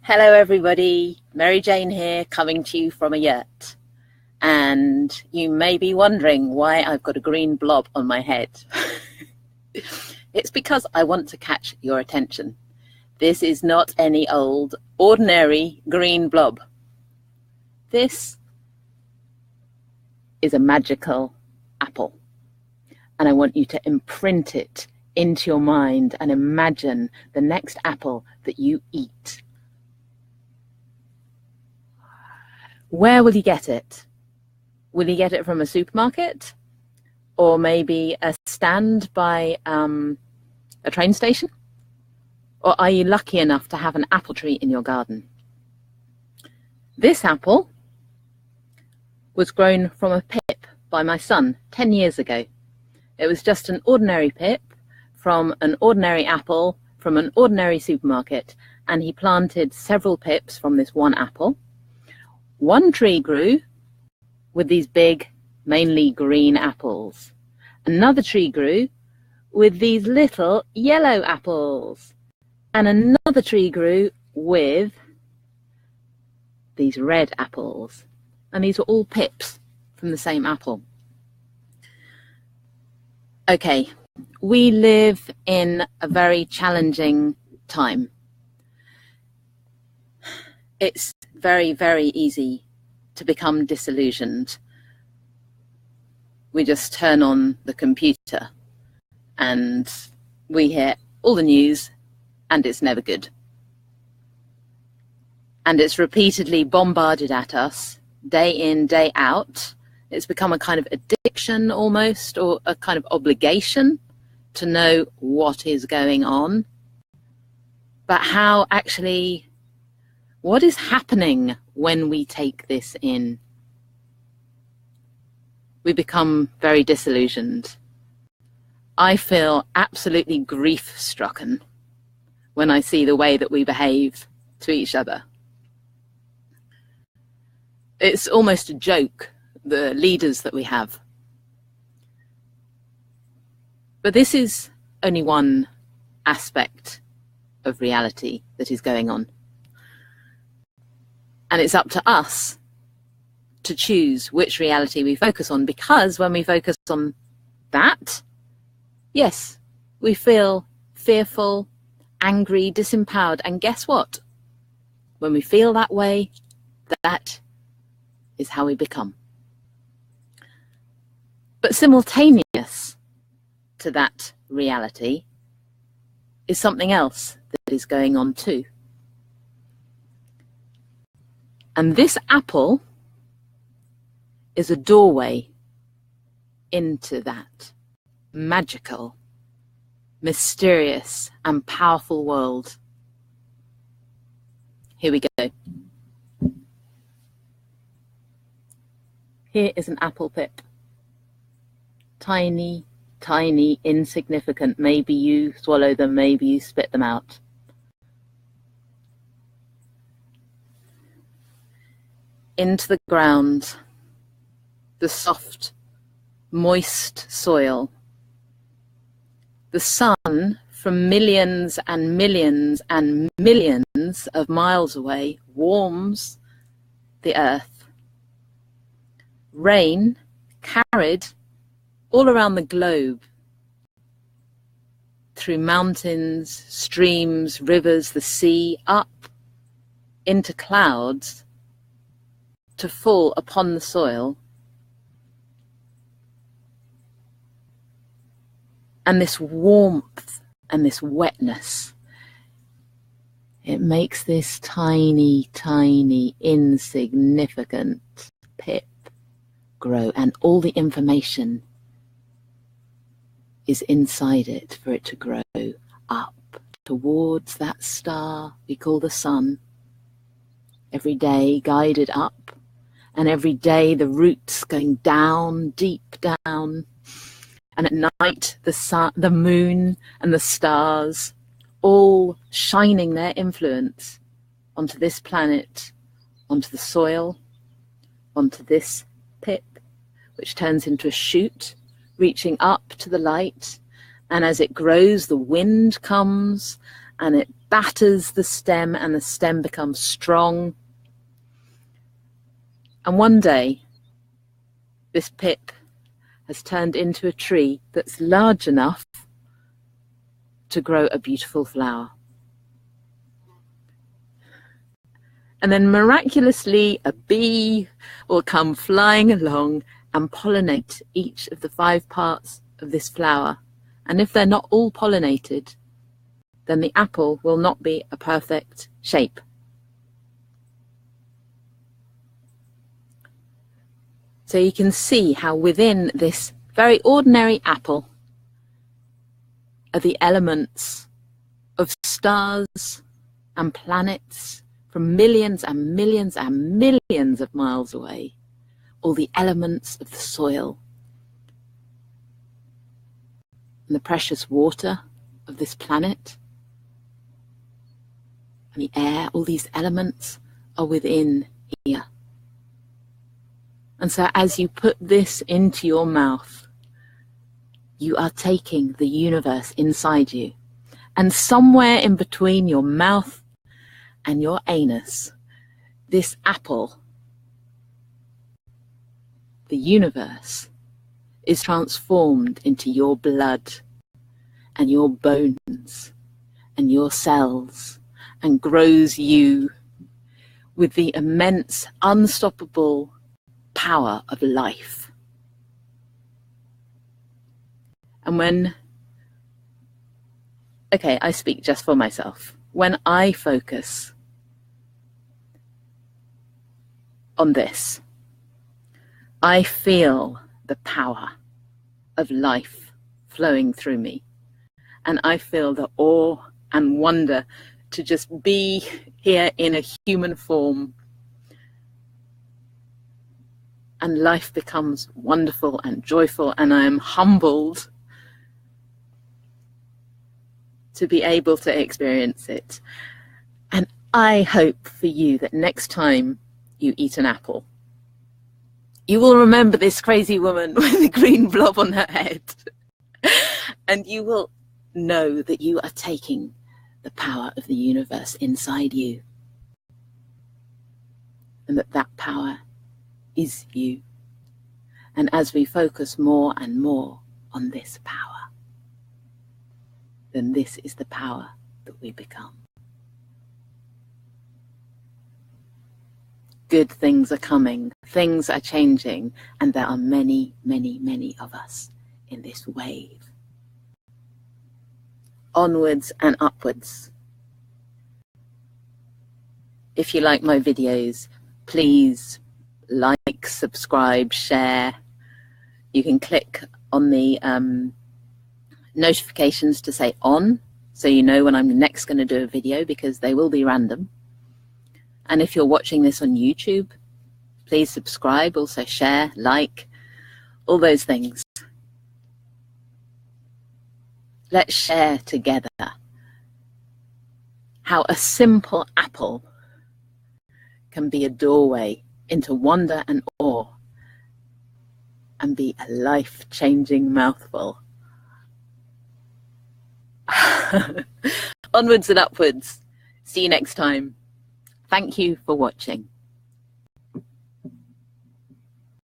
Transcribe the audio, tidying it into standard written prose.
Hello everybody, Mary Jane here, coming to you from a yurt. And you may be wondering why I've got a green blob on my head. It's because I want to catch your attention. This is not any old, ordinary green blob. This is a magical apple. And I want you to imprint it into your mind and imagine the next apple that you eat. Where will you get it? Will you get it from a supermarket? Or maybe a stand by a train station? Or are you lucky enough to have an apple tree in your garden? This apple was grown from a pip by my son 10 years ago. It was just an ordinary pip from an ordinary apple from an ordinary supermarket, and he planted several pips from this one apple. One tree grew with these big, mainly green apples. Another tree grew with these little yellow apples. And another tree grew with these red apples. And these were all pips from the same apple. Okay, we live in a very challenging time. It's very, very easy to become disillusioned. We just turn on the computer and we hear all the news and it's never good. And it's repeatedly bombarded at us day in, day out. It's become a kind of addiction almost, or a kind of obligation to know what is going on. But how actually, what is happening when we take this in? We become very disillusioned. I feel absolutely grief-stricken when I see the way that we behave to each other. It's almost a joke, the leaders that we have. But this is only one aspect of reality that is going on. And it's up to us to choose which reality we focus on, because when we focus on that, yes, we feel fearful, angry, disempowered. And guess what? When we feel that way, that is how we become. But simultaneous to that reality is something else that is going on too. And this apple is a doorway into that magical, mysterious, and powerful world. Here we go. Here is an apple pip. Tiny, tiny, insignificant. Maybe you swallow them, maybe you spit them out. Into the ground, the soft, moist soil. The sun, from millions and millions and millions of miles away, warms the earth. Rain carried all around the globe, through mountains, streams, rivers, the sea, up into clouds, to fall upon the soil. And this warmth and this wetness, it makes this tiny, tiny, insignificant pip grow, and all the information is inside it for it to grow up towards that star we call the sun. Every day guided up, and every day the roots going down, deep down. And at night, the sun, the moon and the stars all shining their influence onto this planet, onto the soil, onto this pip, which turns into a shoot, reaching up to the light. And as it grows, the wind comes and it batters the stem, and the stem becomes strong. And one day, this pip has turned into a tree that's large enough to grow a beautiful flower. And then miraculously, a bee will come flying along and pollinate each of the 5 parts of this flower. And if they're not all pollinated, then the apple will not be a perfect shape. So you can see how within this very ordinary apple are the elements of stars and planets from millions and millions and millions of miles away, all the elements of the soil and the precious water of this planet and the air. All these elements are within here. And so as you put this into your mouth, you are taking the universe inside you. And somewhere in between your mouth and your anus, this apple, the universe, is transformed into your blood and your bones and your cells, and grows you with the immense, unstoppable power of life. And when, okay, I speak just for myself. When I focus on this, I feel the power of life flowing through me. And I feel the awe and wonder to just be here in a human form. And life becomes wonderful and joyful, and I am humbled to be able to experience it. And I hope for you that next time you eat an apple, you will remember this crazy woman with a green blob on her head. And you will know that you are taking the power of the universe inside you. And that power is you. And as we focus more and more on this power, then this is the power that we become. Good things are coming, things are changing, and there are many, many, many of us in this wave. Onwards and upwards. If you like my videos, please like, subscribe, share. You can click on the notifications to say on, so you know when I'm next going to do a video, because they will be random. And if you're watching this on YouTube, please subscribe, also share, like, all those things. Let's share together how a simple apple can be a doorway into wonder and awe and be a life-changing mouthful. Onwards and upwards. See you next time. Thank you for watching.